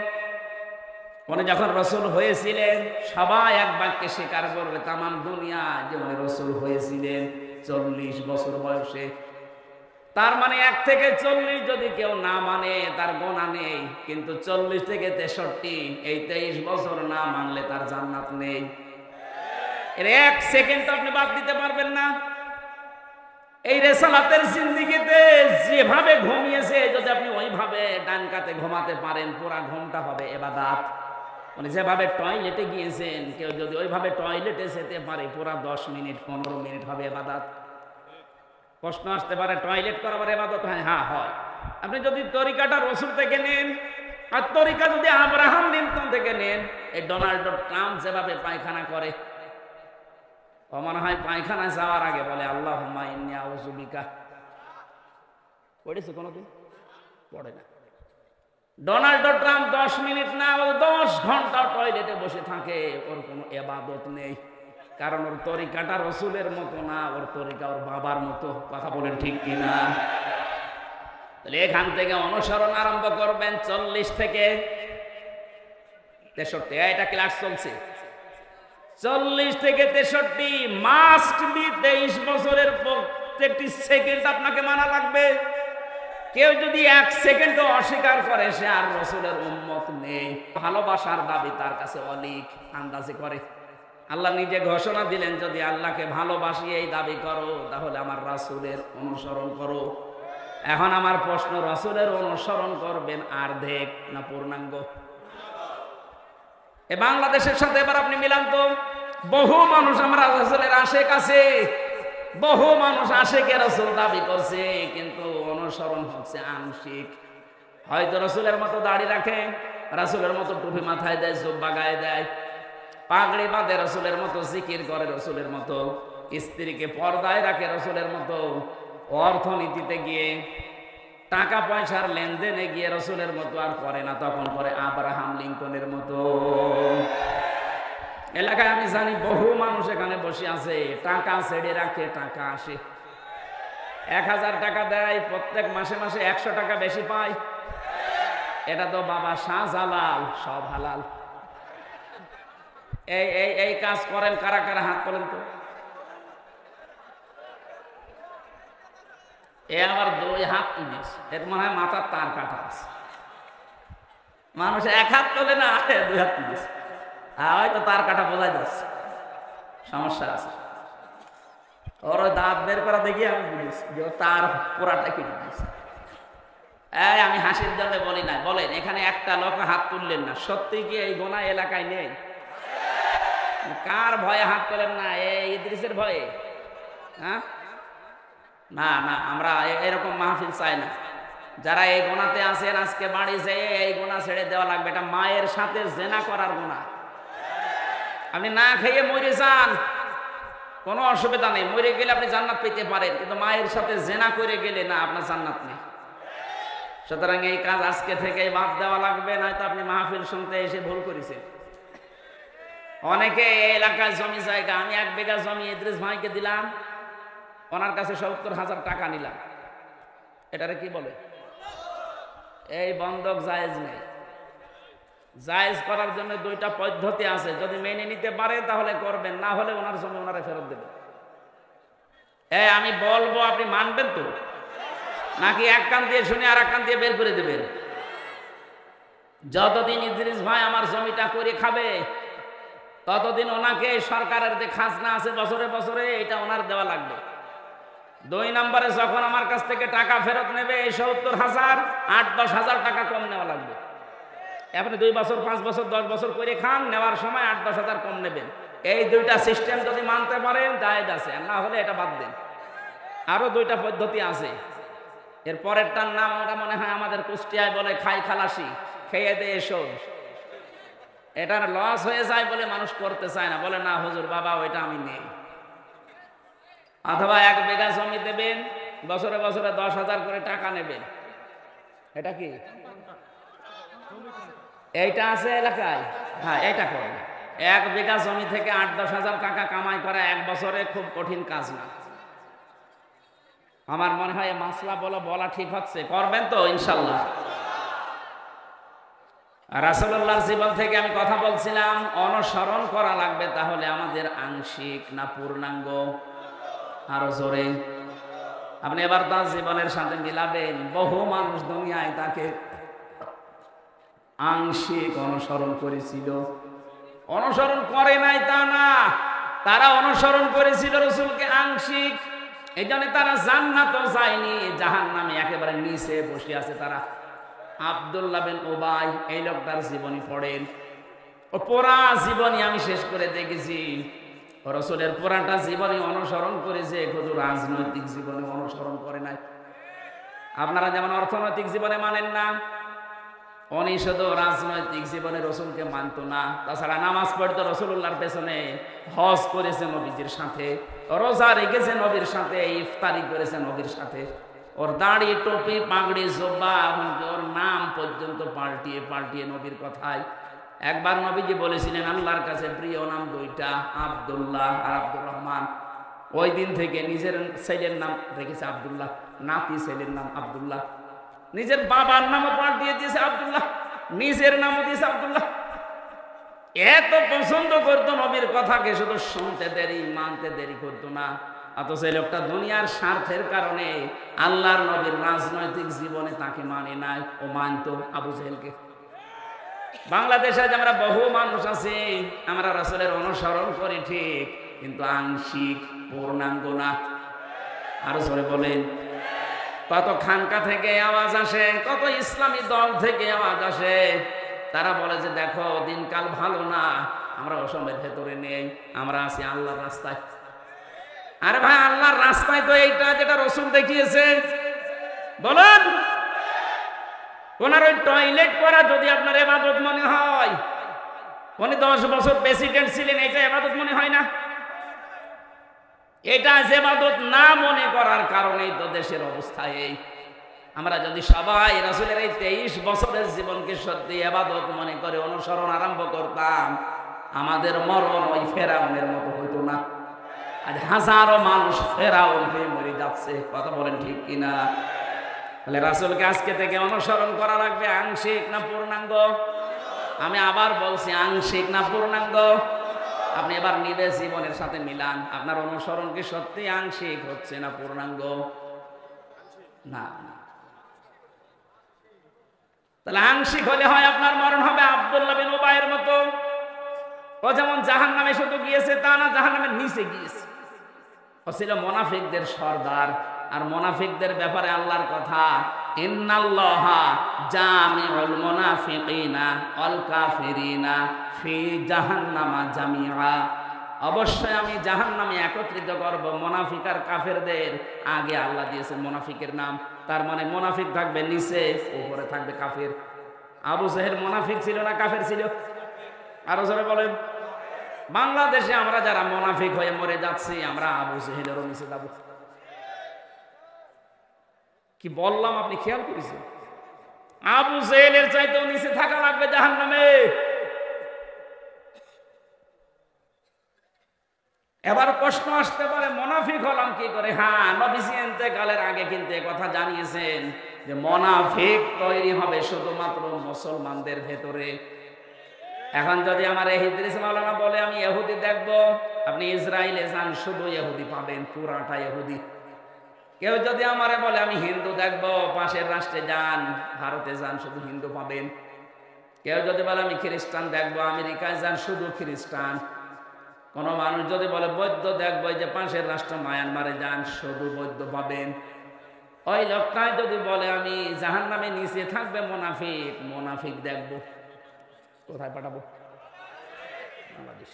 উনি যখন রাসূল হয়েছিলেন সবাই এক বাক্যে স্বীকার করবে তামাম দুনিয়া যে উনি রাসূল হয়েছিলেন 40 বছর বয়সে। তার মানে 1 থেকে 40 যদি কেউ না মানে তার গোনা নেই, কিন্তু 40 থেকে 63 এই 23 বছর না মানলে তার জান্নাত নেই। এর 1 সেকেন্ড আপনি বাদ দিতে পারবেন না। এই রিসালাতের জিন্দেগিতে যেভাবে ঘুমিয়েছে যদি আপনি ওইভাবে ডান কাতে ঘুমাতে পারেন, পুরা ঘুমটা হবে ইবাদত। মানে যেভাবে টয়লেটে গিয়েছেন কেউ যদি ওইভাবে টয়লেটে যেতে পারে পুরা 10 মিনিট 15 মিনিট হবে ইবাদত। প্রশ্ন আসতে পারে টয়লেট করাবার ইবাদত হয়? হ্যাঁ হয়। আপনি যদি তরিকাটা রাসূল থেকে নেন আর তরিকা যদি আব্রাহাম লিঙ্কন থেকে নেন, এই ডোনাল্ড ট্রাম্প যেভাবে পায়খানা করে, ও মনে হয় পায়খানায় যাওয়ার আগে বলে আল্লাহুম্মা ইন্নী আউযু বিকা। পড়েছে কোনোদিন? পড়ে না। ডোনাল্ড ট্রাম্প 10 মিনিট না 10 ঘন্টা টয়লেটে বসে থাকে, ওর কোনো ইবাদত নেই। কারণ ওর তরিকাটা রাসূলের মতো না, ওর তরিকা ওর বাবার মতো। কথা বলেন ঠিক কিনা? তাহলে এখান থেকে অনুসরণ আরম্ভ করবেন 40 থেকে 63। এটা ক্লাস চলছে 40 থেকে 63 মাস্ট বি 23 বছরের প্রত্যেকটি সেকেন্ড আপনাকে মানা লাগবে। কেউ যদি 1 সেকেন্ডও অস্বীকার করে সে আর রাসূলের উম্মত নেই। ভালোবাসার দাবি তার কাছে অলিক আন্দাজে করে। আল্লাহ নিজে ঘোষণা দিলেন যদি আল্লাহকে ভালোবাসি এই দাবি করো তাহলে আমার রাসূলের অনুসরণ করো। এখন আমার প্রশ্ন, রাসূলের অনুসরণ করবেন অর্ধেক না পূর্ণাঙ্গ? এ বাংলাদেশের সাথে এবার আপনি মিলান তো। বহু মানুষ আমরা রাসূলের আশেক আছে, বহু মানুষ আশেকে রাসূল দাবি করছে, কিন্তু অনুসরণ হচ্ছে আংশিক। হয়তো রাসূলের মতো দাড়ি রাখে, রাসূলের মতো টুপি মাথায় দেয়, জুব্বা গায়ে দেয়, পাগড়ি বাঁধে রাসূলের মতো, জিকির করে রাসূলের মতো, স্ত্রীকে পর্দায় রাখে রাসূলের মতো, অর্থনীতিতে গিয়ে টাকা পয়সার লেনদেনে গিয়ে রাসূলের মতো আর করে না, তখন করে আব্রাহাম লিঙ্কনের মতো। এলাকায় আমি জানি বহু মানুষ এখানে বসে আছে, টাকা ছেড়ে রাখে, টাকা আসে 1000 টাকা দেয়, প্রত্যেক মাসে মাসে 100 টাকা বেশি পায়। এটা তো বাবা শাহজালাল, সব হালাল। এই এই এই কাজ করেন কারা কারা? হাত তোলেন তো। এ আবার 2 হাত তুলিস, এর মনে হয় মাথার তার কাটা আছে। মানুষ 1 হাত তোলে না, 2 হাত তুলিস, হয়তো তার কাটা বোঝাই যাচ্ছে, সমস্যা আছে। ওর ওই দাঁত বের করা দেখি আমি বুঝিস যে তার পুরাটা কেটে দিয়েছে। আমি হাসির জন্য বলি না। বলেন এখানে একটা লোক হাত তুললেন না, সত্যি কি এই গোনা এলাকায় নেই? কার ভয়ে হাত তোলেন না? এই ইদ্রিসের ভয়ে? হ্যাঁ, না না, আমরা এরকম মাহফিল চাই না। যারা এই গোনাতে আছেন আজকে বাড়ি যেয়ে এই গোনা ছেড়ে দেওয়া লাগবে। এটা মায়ের সাথে জেনা করার গোনা। আপনি না খেয়ে মরে যান, কোনো অসুবিধা নেই, মরে গেলে আপনি জান্নাত পেতে পারেন, কিন্তু মায়ের সাথে জেনা করে গেলে না, আপনার জান্নাত নেই। সুতরাং এই কাজ আজকে থেকে বাদ দেওয়া লাগবে, নয়তো আপনি মাহফিল শুনতে এসে ভুল করেছেন। অনেকে এই এলাকায় জমি জায়গা, আমি 1 বিঘা জমি ইদ্রিস ভাইকে দিলাম, ওনার কাছে 70,000 টাকা নিলাম, এটারে কি বলে? এই বন্ধক জায়েজ নেই। জায়েজ করার জন্য 2টা পদ্ধতি আছে, যদি মেনে নিতে পারে তাহলে করবেন, না হলে ওনার জমি ওনারে ফেরত দেবেন। আমি বলবো, আপনি মানবেন তো, নাকি এক কান দিয়ে শুনে আর এক কান দিয়ে বের করে দেবেন? যতদিন ইদ্রিস ভাই আমার জমিটা করে খাবে, ততদিন ওনাকে সরকারের যে খাজনা আছে বছরে বছরে, এটা ওনার দেওয়া লাগবে। 2 নম্বরে যখন আমার কাছ থেকে টাকা ফেরত নেবে, এই 70,000 8-10,000 টাকা কম নেওয়া লাগবে। আপনি 2 বছর 5 বছর 10 বছর করে খান, নেওয়ার সময় 8-10,000 কম নেবেন। এই 2টা সিস্টেম যদি মানতে পারেন জায়েজ আছে, না হলে এটা বাদ দেন। আরো 2টা পদ্ধতি আছে। এর পরেরটার নাম ওটা মনে হয় আমাদের কুষ্টিয়ায় বলে খাই খালাসি, খেয়ে দে এসো। এটার লস হয়ে যায় বলে মানুষ করতে চায় না, বলে না হুজুর বাবা ওইটা আমি নেই। অথবা 1 বিঘা জমি দেবেন, বছরে বছরে 10,000 করে টাকা নেবেন। এটা কি এইটা আছে এলাকায়? হ্যাঁ, এটা করেন। 1 বিঘা জমি থেকে 8-10,000 টাকা কামাই করা 1 বছরে খুব কঠিন কাজ না। আমার মনে হয় মাসলা বলা ঠিক হচ্ছে, করবেন তো ইনশাল্লাহ? রাসূলুল্লাহর জীবন থেকে আমি কথা বলছিলাম, অনুসরণ করা লাগবে। তাহলে আমাদের আংশিক না পূর্ণাঙ্গ? আরো জোরে। আপনি এবার তার জীবনের সাথে মিলাবেন। বহু মানুষ দুনিয়ায় তাকে আংশিক অনুসরণ করেছিল, অনুসরণ করে নাই তা না, তারা অনুসরণ করেছিল রাসূলকে আংশিক। এই জন্য তারা জান্নাতও যায়নি, জাহান্নামে একেবারে নিচে বসে আছে তারা। আব্দুল্লাহ বিন উবাই, এই লোকটার জীবনী পড়েন, ও পুরা জীবনী আমি শেষ করে দেখেছি। রাসূলের পুরাটা জীবনী অনুসরণ করেছে, শুধু রাজনৈতিক জীবনে অনুসরণ করে নাই। আপনারা যেমন অর্থনৈতিক জীবনে মানেন না, উনি শুধু রাজনৈতিক জীবনে রাসূলকে মানত না। তাছাড়া নামাজ পড়তো রাসূলুল্লাহর পেছনে, হজ করেছে নবীজির সাথে, রোজা রেখেছে নবীর সাথে, ইফতারি করেছে নবীর সাথে। ওর দাড়ি টুপি পাগড়ি জুব্বা, এমনকি ওর নাম পর্যন্ত পাল্টিয়ে পাল্টিয়ে নবীর কথায়। একবার নবীজি বলেছিলেন আল্লাহর কাছে প্রিয় নাম 2টা, আব্দুল্লাহ আর আব্দুর রহমান। ওই দিন থেকে নিজের ছেলের নাম রেখেছে আব্দুল্লাহ, নাতি ছেলের নাম আব্দুল্লাহ, নিজের বাবার নামও পাল্টিয়ে দিয়েছে আব্দুল্লাহ, নিজের নামও দিয়েছে আব্দুল্লাহ। এত পছন্দ করতো নবীর কথাকে, শুধু শুনতে দেরি মানতে দেরি করতো না। অথচ এই লোকটা দুনিয়ার স্বার্থের কারণে আল্লাহর নবীর রাজনৈতিক জীবনে তাকে মানে নাই, ও মানতো আবু জেহেলকে। বাংলাদেশে যে আমরা বহু মানুষ আছি, আমরা রাসূলের অনুসরণ করি ঠিক, কিন্তু আংশিক, পূর্ণাঙ্গ না। আরো জোরে বলেন। কত খানকা থেকে আওয়াজ আসে, কত ইসলামী দল থেকে আওয়াজ আসে, তারা বলে যে দেখো দিনকাল ভালো না, আমরা অসমের ভেতরে নেই, আমরা আছি আল্লাহর রাস্তায়। আরে ভাই, আল্লাহর রাস্তায় তো এইটা যেটা রাসূল দেখিয়েছে, বলুন। ওনার ওই টয়লেট করা যদি আপনার ইবাদত মনে হয়, উনি 10 বছর প্রেসিডেন্ট ছিলেন, এটা ইবাদত মনে হয় না? এটা ইবাদত না মনে করার কারণেই তো দেশের অবস্থা এই। আমরা যদি সবাই রাসূলের এই 23 বছরের জীবনকে সত্যি ইবাদত মনে করে অনুসরণ আরম্ভ করতাম, আমাদের মরণ ওই ফেরাউনের মতো হইতো না। আজ হাজারো মানুষ ফেরাউন হয়ে মরে যাচ্ছে, কথা বলেন ঠিক কিনা? তাহলে রাসূলকে আজকে থেকে অনুসরণ করা লাগবে, আংশিক না পূর্ণাঙ্গ? আমি আবার বলছি, আংশিক না পূর্ণাঙ্গ? আপনি এবার নিজে জীবনের সাথে মিলান, আপনার অনুসরণ কি সত্যি আংশিক হচ্ছে না পূর্ণাঙ্গ? না। তাহলে আংশিক হলে হয় আপনার মরণ হবে আব্দুল্লাহ বিন উবাইয়ের মতো। ও যেমন জাহান্নামে শুধু গিয়েছে তা না, জাহান্নামের নিচে গিয়েছে। ও ছিল মুনাফিকদের সর্দার। আর মুনাফিকদের ব্যাপারে আল্লাহর কথা, ইন্নাল্লাহা জামিউল মুনাফিকিনা ওয়াল কাফিরিনা ফি জাহান্নামা জামিআ। অবশ্যই আমি জাহান্নামে একত্রিত করব মুনাফিক আর কাফেরদের। আগে আল্লাহ দিয়েছেন মুনাফিকের নাম, তার মানে মুনাফিক থাকবে নিচে, উপরে থাকবে কাফের। আবু জেহেল মুনাফিক ছিল না কাফের ছিল? আরো জোরে বলেন। বাংলাদেশে আমরা যারা মুনাফিক হয়ে মরে যাচ্ছি, আমরা আবু জেহেলেরও নিচে যাব। কি বললাম আপনি খেয়াল করেছেন? আবু জেহেলের চাইতেও নিচে থাকা লাগবে জাহান্নামে। এবার প্রশ্ন আসতে পারে মুনাফিক হলাম কি করে? হ্যাঁ, নবীজি ইন্তেকালের আগে কিন্তু এই কথা জানিয়েছেন যে মুনাফিক তৈরি হবে শুধুমাত্র মুসলমানদের ভেতরে। এখন যদি আমার ইদ্রিস মাওলানা বলে আমি ইহুদি দেখব, আপনি ইসরায়েলে যান, শুধু ইহুদি পাবেন, পুরাটা ইহুদি। কেউ যদি আমারে বলে আমি হিন্দু দেখব, পাশের রাষ্ট্রে যান, ভারতে যান, শুধু হিন্দু পাবেন। কেউ যদি বলে আমি খ্রিস্টান দেখব, আমেরিকায় যান, শুধু খ্রিস্টান। কোন মানুষ যদি বলে বৌদ্ধ দেখবো, যে পাশের রাষ্ট্র মায়ানমারে যান, শুধু বৌদ্ধ পাবেন। ওই লোকটাই যদি বলে আমি জাহান্নামে নিচে থাকবে মুনাফিক, মুনাফিক দেখবো, কোথায় পাঠাবো? বাংলাদেশ।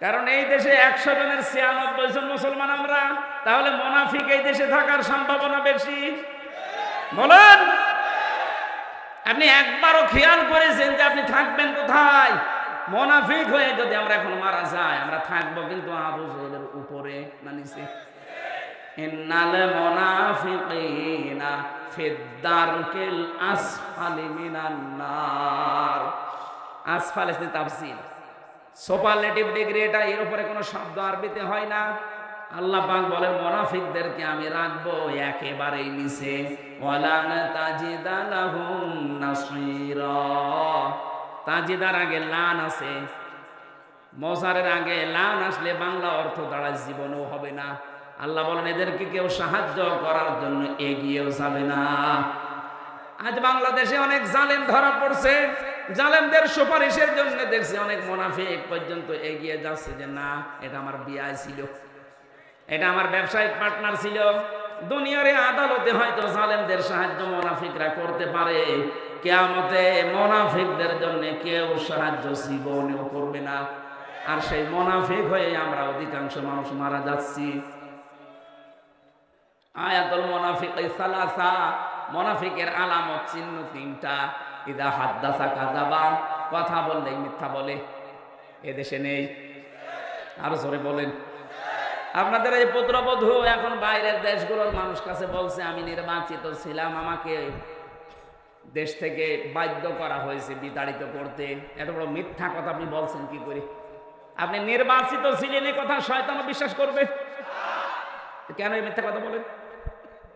কারণ এই দেশে 100 জনের 96 জন মুসলমান আমরা, তাহলে মুনাফিক এই দেশে থাকার সম্ভাবনা বেশি। বলেন, আপনি একবারও খেয়াল করেছেন যে আপনি থাকবেন কোথায়? মুনাফিক হয়ে যদি আমরা এখন মারা যাই, আমরা থাকবো কিন্তু আবু জেহেলের উপরে না নিচে? ইন্নাল মুনাফিকিনা ফিদ-দারকিল আসফালি মিনান নার। আসফাল এর তাফসীর, সুপারলেটিভ ডিগ্রি এটা, এর উপরে কোনো শব্দ আরবিতে হয় না। আল্লাহ পাক বলেন মুনাফিকদেরকে আমি রাখবো একেবারেই নিচে। ওয়ালান তাজিদা লাহুম নাসীরা। তাজিদার আগে লান আছে, মজারের আগে লান আসলে বাংলা অর্থ দাঁড়ায় জীবনও হবে না। আল্লাহ বলেন এদেরকে কেউ সাহায্য করার জন্য এগিয়েও যাবে না। আজ বাংলাদেশে অনেক জালেম ধরা পড়ছে, জালেমদের সুপারিশের জন্য দেখছি অনেক মুনাফিক পর্যন্ত এগিয়ে যাচ্ছে যে না, এটা আমার বিয়ে ছিল, এটা আমার ব্যবসায়িক পার্টনার ছিল। দুনিয়ার আদালতে হয়তো জালেমদের সাহায্য মুনাফিকরা করতে পারে, কিয়ামতে মুনাফিকদের জন্য কেউ সাহায্য জীবনেও করবে না। আর সেই মুনাফিক হয়ে আমরা অধিকাংশ মানুষ মারা যাচ্ছি। আয়াতুল মুনাফিক সালাসা, মুনাফিকের আলামত চিহ্ন 3টা। ইদা হাদ্দাসা কাযাবা, কথা বললেই মিথ্যা বলে। এদেশে নেই? আরো জোরে বলেন। আপনাদের এই পুত্রবধূ এখন বাইরের দেশগুলোর মানুষ কাছে বলছে আমি নির্বাচিত ছিলাম, আমাকে দেশ থেকে বাধ্য করা হয়েছে বিতাড়িত করতে। এত বড় মিথ্যা কথা আপনি বলছেন কি করে? আপনি নির্বাচিত ছিলেন, এই কথা শয়তানও বিশ্বাস করবে? কেন এই মিথ্যা কথা বলেন?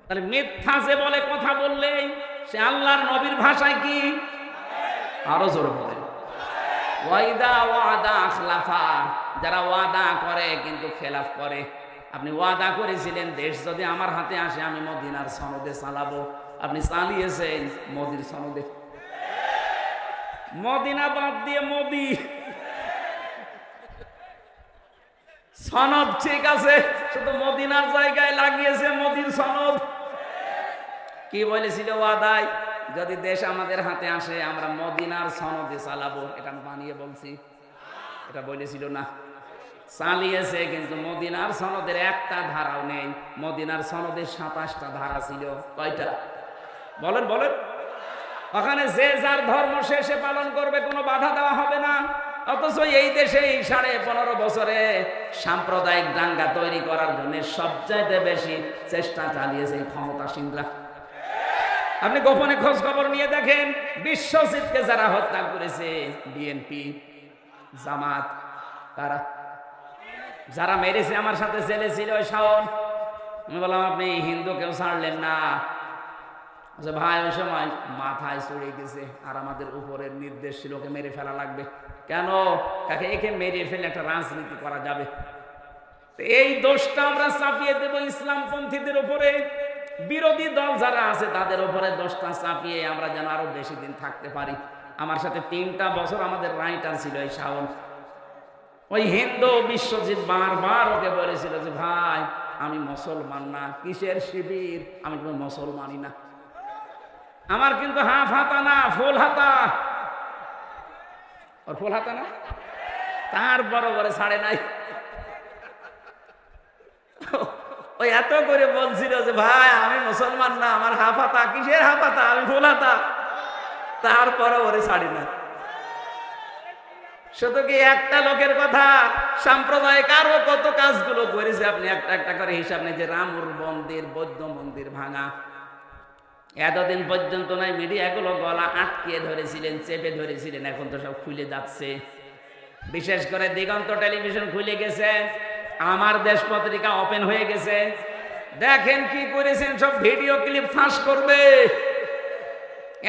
তাহলে মিথ্যা যে বলে কথা বললেই সে আল্লাহর নবীর ভাষায় কি? আরো জোরে বলেন। ওয়াইদা ওয়াদা আখলাফা, যারা ওয়াদা করে কিন্তু খেলাফ করে। আপনি ওয়াদা করেছিলেন দেশ যদি আমার হাতে আসে আমি মদিনার সনদে চালাবো, আপনি চালিয়েছেন মোদির সনদে। মদিনা বাদ দিয়ে মোদি সনদ ঠিক আছে, শুধু মদিনার জায়গায় লাগিয়েছে মোদির সনদ। কি বলেছিল ওয়াদায়? যদি দেশ আমাদের হাতে আসে আমরা মদিনার সনদে চালাবো। এটা আমি বানিয়ে বলছি? এটা বলেছিল না? চালিয়েছে, কিন্তু মদিনার সনদের একটা ধারাও নেই। মদিনার সনদের 27টা ধারা ছিল। কয়টা? বলেন বলেন। ওখানে যে যার ধর্ম সে পালন করবে, কোনো বাধা দেওয়া হবে না। অথচ এই দেশে 15.5 বছরে সাম্প্রদায়িক দাঙ্গা তৈরি করার জন্য সবচাইতে বেশি চেষ্টা চালিয়েছে ক্ষমতাসীনরা। আপনি গোপনে খোঁজ খবর নিয়ে দেখেন, বিশ্বজিৎকে যারা হত্যা করেছে বিএনপি, জামাত, তারা যারা মেরেছে আমার সাথে জেলে ছিল ওই শাওন। আমি বললাম আপনি হিন্দু কেউ ছাড়লেন না? ভাই ওই সময় মাথায় চড়ে গেছে আর আমাদের উপরের নির্দেশ ছিল ওকে মেরে ফেলা লাগবে। কেন? তাকে একে মেরে ফেলে একটা রাজনীতি করা যাবে। এই দোষটা আমরা চাপিয়ে দেব ইসলামপন্থীদের উপরে। বিরোধী দল যারা আছে তাদের উপরে দোষটা চাপিয়ে আমরা যেন আরো বেশি দিন থাকতে পারি। আমার সাথে 3টা বছর আমাদের রাইটার ছিল এই শাওন। ওই হিন্দু বিশ্বজিৎ বারবার ওকে বলেছিল যে ভাই আমি মুসলমান না, কিসের শিবির, আমি কোনো মুসলমানই না, আমার কিন্তু হাফ হাতা না ফুল হাতা। ওর ফুল হাতা না, তার বড় বড় ছাড়ে নাই। ওই এত করে বলছিল যে ভাই আমি মুসলমান না, আমার হাফাতা। কিসের হাফাতা? আমি ভোলাতা। তারপরে ওরে ছাড়ি না। শুধু কি একটা লোকের কথা? সাম্প্রদায়িক আরো কত কাজগুলো করেছে, আপনি একটা একটা করে হিসাব নেই। যে রামুর মন্দির, বৌদ্ধ মন্দির ভাঙা, এতদিন পর্যন্ত নাই মিডিয়াগুলো গলা আটকিয়ে ধরেছিলেন, চেপে ধরেছিলেন, এখন তো সব খুলে যাচ্ছে। বিশেষ করে দিগন্ত টেলিভিশন খুলে গেছে, আমার দেশ পত্রিকা ওপেন হয়ে গেছে। দেখেন কি করেছেন, সব ভিডিও ক্লিপ ফাঁস করবে।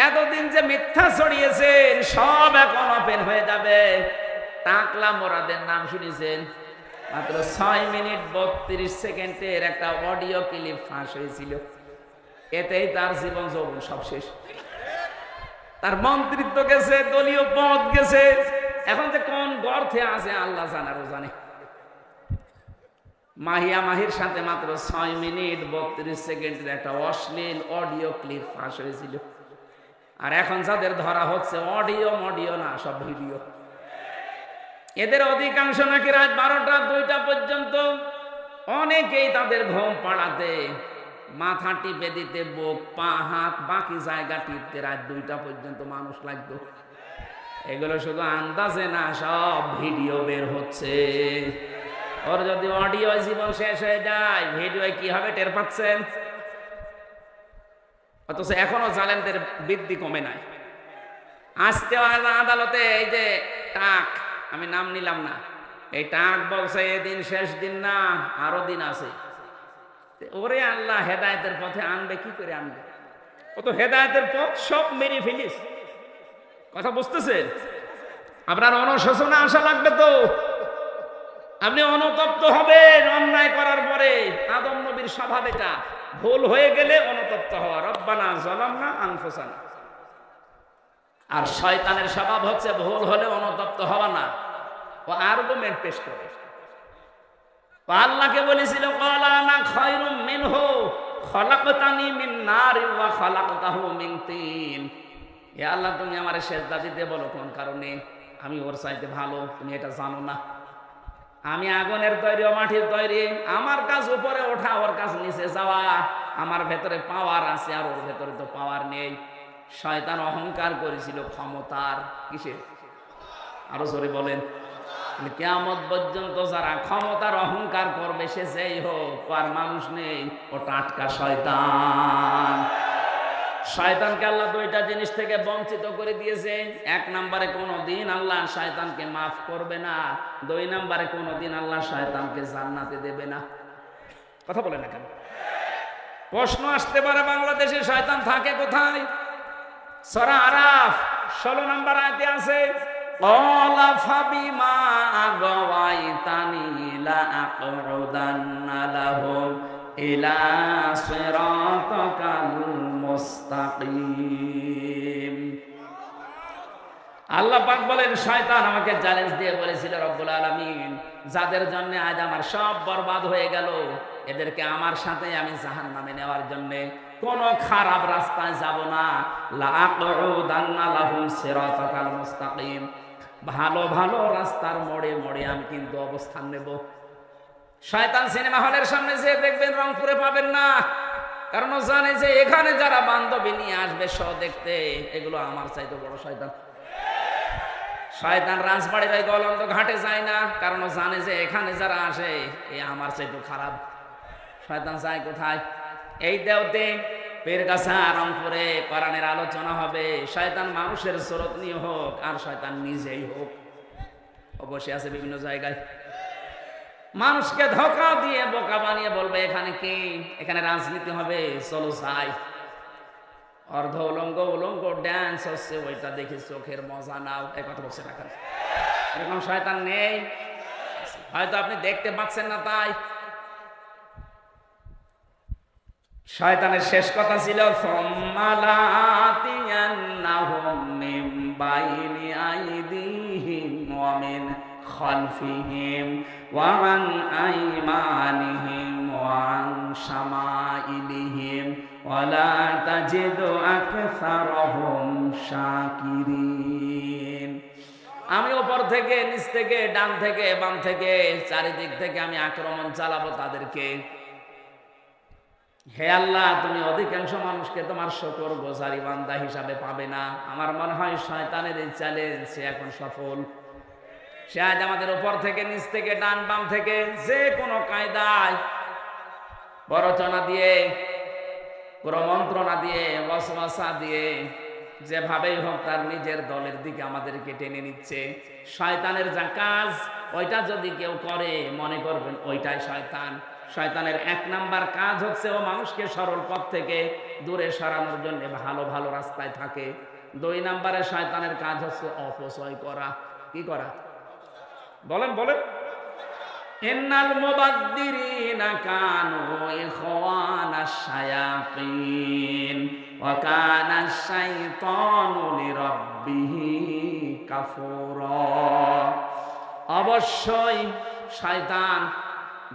এতদিন যে মিথ্যা ছড়িয়েছেন সব এখন ওপেন হয়ে যাবে। টাকলা মোরাদের নাম শুনেছেন? মাত্র 6 মিনিট 32 সেকেন্ডের একটা অডিও ক্লিপ ফাঁস হয়েছিল। এতেই তার জীবন যৌবন সব শেষ। তার মন্ত্রিত্ব গেছে, দলীয় পদ গেছে। এখন যে কোন গর্তে আছে আল্লাহ জানারও জানে। মাহিয়া মাহির সাথে মাত্র 6 মিনিট 32 সেকেন্ডের একটা অশ্লীল অডিও ক্লিপ ফাঁস হয়েছিল। আর এখন যাদের ধরা হচ্ছে অডিও মডিও না, সব ভিডিও। এদের অধিকাংশ নাকি রাত 12টা 2টা পর্যন্ত, অনেকেই তাদের ঘুম পাড়াতে, মাথা টিপে দিতে, বুক পা হাত বাকি জায়গা টিপতে রাত 2টা পর্যন্ত মানুষ লাগতো। এগুলো শুধু আন্দাজে না, সব ভিডিও বের হচ্ছে। ওর যদি অডিও জীবন শেষ হয়ে যায়, ভিডিও কি হবে টের পাচ্ছেন? অথচ এখনো জালেমদের বৃদ্ধি কমে নাই। আজকে আদালতে এই যে টাক, আমি নাম নিলাম না, এই টাক বলছে এদিন শেষ দিন না, আরো দিন আছে। ওরে আল্লাহ হেদায়েতের পথে আনবে, কি করে আনবে? ও তো হেদায়েতের পথ সব মেরে ফেলিস। কথা বুঝতেছেন? আপনার অনুশোচনা আসা লাগবে তো। আপনি অনুতপ্ত হবেন অন্যায় করার পরে। আদম নবীর স্বভাব এটা, ভুল হয়ে গেলে অনুতপ্ত হওয়া। রব্বানা যালামনা আনফুসানা। আর শয়তানের স্বভাব হচ্ছে ভুল হলে অনুতপ্ত হওয়া না, ও আর্গুমেন্ট পেশ করে। আল্লাহকে বলেছিল ক্বালা আনা খায়রুম মিনহু খলাকতানি মিন নারিন ওয়া খলাকতাহু মিন তিন। হে আল্লাহ, তুমি আমারে সেজদা দিতে বলো কোন কারণে? আমি ওর চাইতে ভালো, তুমি এটা জানো না? আমি আগুনের তৈরি, ও মাটির তৈরি। আমার কাজ উপরে ওঠা, ওর কাজ নিচে যাওয়া। আমার ভেতরে পাওয়ার আছে, আর ওর ভেতরে তো পাওয়ার নেই। শয়তান অহংকার করেছিল ক্ষমতার। কিসের? আরো জোরে বলেন। কিয়ামত পর্যন্ত যারা ক্ষমতার অহংকার করবে, সে যেই হোক, আর মানুষ নেই, ও টাটকা শয়তান। শয়তানকে আল্লাহ 2টা জিনিস থেকে বঞ্চিত করে দিয়েছে। 1 নম্বরে কোনোদিন আল্লাহ শয়তানকে মাফ করবে না। 2 নম্বরে কোনোদিন আল্লাহ শয়তানকে জান্নাতে দেবে না। কথা বলে না কেন? প্রশ্ন আসতে পারে, বাংলাদেশে শয়তান থাকে কোথায়? সূরা আরাফ 16 নম্বর আয়াতে আছে, ক্বালা ফাবিমা আগাওয়াইতানি লা আকুদান্না লাহুম ইলা সিরাতাকাল মুস্তাকিম। আল্লাহ পাক বলেন, শয়তান আমাকে চ্যালেঞ্জ দিয়ে বলেছিল, রব্বুল আলামিন, যাদের জন্য আজ আমার সব বরবাদ হয়ে গেল, এদেরকে আমার সাথে আমি জাহান্নামে নেওয়ার জন্য কোন খারাপ রাস্তায় যাব না। লা আকুদান্না লাহুম সিরাতাকাল মুস্তাকিম। ভালো ভালো রাস্তার মোড়ে মোড়ে আমি কিন্তু অবস্থান নেব। শয়তান সিনেমা হলের সামনে যে দেখবেন রংপুরে পাবেন না, কারণ ও জানে যে এখানে যারা বান্ধবী নিয়ে আসবে শো দেখতে, এগুলো আমার চাইতে বড় শয়তান। শয়তান রাজবাড়ির ওই গলন্দ ঘাটে যায় না, কারণ ও জানে যে এখানে যারা আসে এ আমার চাইতে খারাপ। শয়তান যায় কোথায়? এই দেওতে, পীরগাছা, রংপুরে কোরআনের আলোচনা হবে। শয়তান মানুষের সুরত নিয়ে হোক, আর শয়তান নিজেই হোক, অবশ্যই আছে বিভিন্ন জায়গায়। মানুষকে ধোঁকা দিয়ে বোকা বানিয়ে বলবে এখানে কি, এখানে রাজনীতি হবে, চলো যাই। অর্ধ উলঙ্গ উলঙ্গ ড্যান্স হচ্ছে, ওইটা দেখে চোখের মজা নাও। এই কথা বলছে না কেন? এরকম শয়তান নেই? হয়তো আপনি দেখতে পাচ্ছেন না তাই। শয়তানের শেষ কথা ছিল, সুম্মা লাআতিয়ান্নাহুম মিন বাইনি আইদিহিম ওয়া মিন খালফিহিম ওয়া আন আইমানিহিম ওয়া আন শামাইলিহিম ওয়া লা তাজিদু আকসারহুম শাকিরিন। আমি উপর থেকে, নিচ থেকে, ডান থেকে, বাম থেকে, চারিদিক থেকে আমি আক্রমণ চালাবো তাদেরকে। হে আল্লাহ, তুমি অধিকাংশ মানুষকে তোমার শুকর গোজারি বান্দা হিসাবে পাবে না। আমার মনে হয় শয়তানের এই চ্যালেঞ্জ সে এখন সফল। সে আজ আমাদের উপর থেকে, নিচ থেকে, ডান বাম থেকে যে কোনো কায়দায় প্ররোচনা দিয়ে, প্রমন্ত্রণা দিয়ে, ওয়াসওয়াসা দিয়ে, যেভাবেই হোক তার নিজের দলের দিকে আমাদেরকে টেনে নিচ্ছে। শয়তানের যা কাজ, ওইটা যদি কেউ করে মনে করবেন ওইটাই শয়তান। শয়তানের এক নাম্বার কাজ হচ্ছে ও মানুষকে সরল পথ থেকে দূরে সরানোর জন্য ভালো ভালো রাস্তায় থাকে। 2 নাম্বারে শয়তানের কাজ হচ্ছে অপচয় করা। কি করা? বলেন বলেন। ইন্নাল মুবাদ্দিরিনা কানু ইখওয়ানাশ শায়াতিন ওয়া কানাশ শাইতানু লিরাব্বিহি কাফুরা। অবশ্যই শয়তান,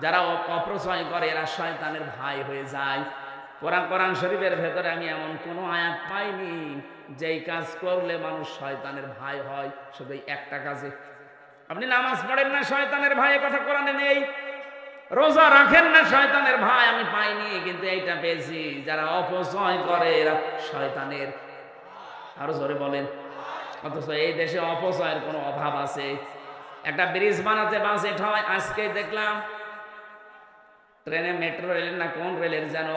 যারা অপচয় করে এরা শয়তানের ভাই হয়ে যায়। কোরআন শরীফের ভেতরে আমি এমন কোনো আয়াত পাইনি যেই কাজ করলে মানুষ শয়তানের ভাই হয়। শুধু একটা কাজে, আপনি নামাজ পড়েন না শয়তানের ভাই, কথা কোরআনে নেই। রোজা রাখেন না শয়তানের ভাই, আমি পাইনি, কিন্তু এইটা পেয়েছি, যারা অপচয় করে এরা শয়তানের। আরো জোরে বলেন। অথচ এই দেশে অপচয়ের কোনো অভাব আছে? একটা ব্রিজ বানাতে বাজেট হয়, আজকে দেখলাম ট্রেনে, মেট্রো রেলের না কোন রেলের যেন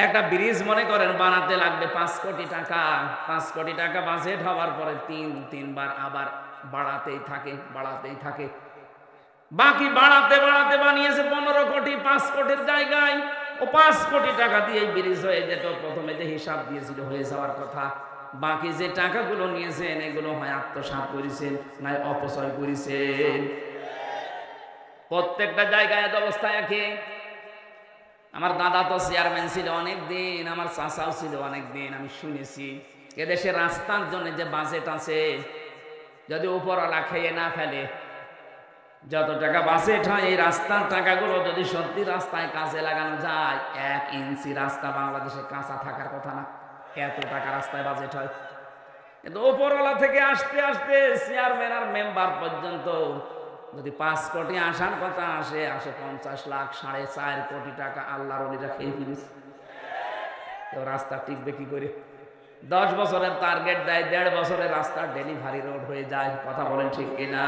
একটা ব্রিজ মনে করেন বানাতে লাগবে 5 কোটি টাকা। 5 কোটি টাকা বাজেট হওয়ার পরে তিনবার আবার বাড়াতেই থাকে। বাকি বাড়াতে বাড়াতে বানিয়েছে 15 কোটি, 5 কোটির জায়গায়। ও 5 কোটি টাকা দিয়ে ব্রিজ হয়ে যেত। প্রথমে যে হিসাব দিয়েছিল হয়ে যাওয়ার কথা, বাকি যে টাকাগুলো নিয়েছেন এগুলো হয় আত্মসাৎ করেছেন, নয় অপচয় করেছেন। প্রত্যেকটা জায়গায় এত অবস্থা একই। আমার দাদা তো চেয়ারম্যান ছিল অনেক দিন, আমার চাচাও ছিল অনেক দিন। আমি শুনেছি এদেশে রাস্তার জন্য যে বাজেট আছে, যদি উপরওয়ালা খেয়ে না ফেলে, যত টাকা বাজেট হয় এই রাস্তার টাকাগুলো যদি সত্যি রাস্তায় কাজে লাগানো যায়, 1 ইঞ্চি রাস্তা বাংলাদেশে কাঁচা থাকার কথা না। এত টাকা রাস্তায় বাজেট হয়। কিন্তু উপরওয়ালা থেকে আসতে আসতে চেয়ারম্যান আর মেম্বার পর্যন্ত যদি 5 কোটি আসার কথা আসে 50 লাখ, 4.5 কোটি টাকা আল্লাহর ওলিরা খেয়ে ফেলেছে। তো রাস্তা টিকবে কি করে? 10 বছরের টার্গেট দেয়, 1.5 বছরের রাস্তা ডেলিভারি রোড হয়ে যায়। কথা বলেন ঠিক কিনা?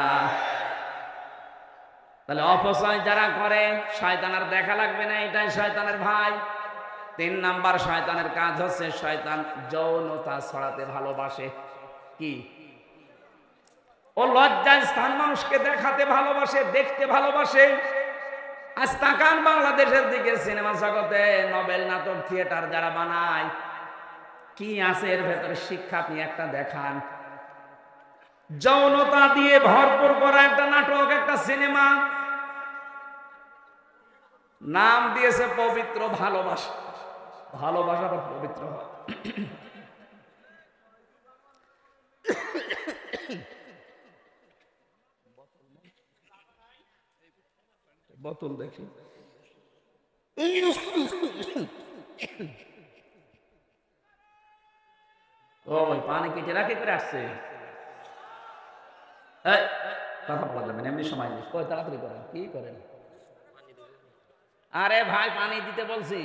তাহলে অপচয় যারা করে শয়তান আর দেখা লাগবে না, এটাই শয়তানের ভাই। 3 নাম্বার শয়তানের কাজ হচ্ছে শয়তান যৌনতা ছড়াতে ভালোবাসে। কি? ও লজ্জার স্থান মানুষকে দেখাতে ভালোবাসে, দেখতে ভালোবাসে। আজ তাকান বাংলাদেশের দিকে, সিনেমা জগতে নভেল, নাটক, থিয়েটার যারা বানায়, কি আছে এর ভেতরে শিক্ষা? আপনি একটা দেখান। যৌনতা দিয়ে ভরপুর করা একটা নাটক, একটা সিনেমা, নাম দিয়েছে পবিত্র ভালোবাসা। ভালোবাসা আবার পবিত্র হয়? বোতল দেখি। ওই পানি কেটে রাখে করে আসছে। কথা বলা যাবে না, এমনি সময় নেই। তাড়াতাড়ি করেন। কি করেন? আরে ভাই পানি দিতে বলছি।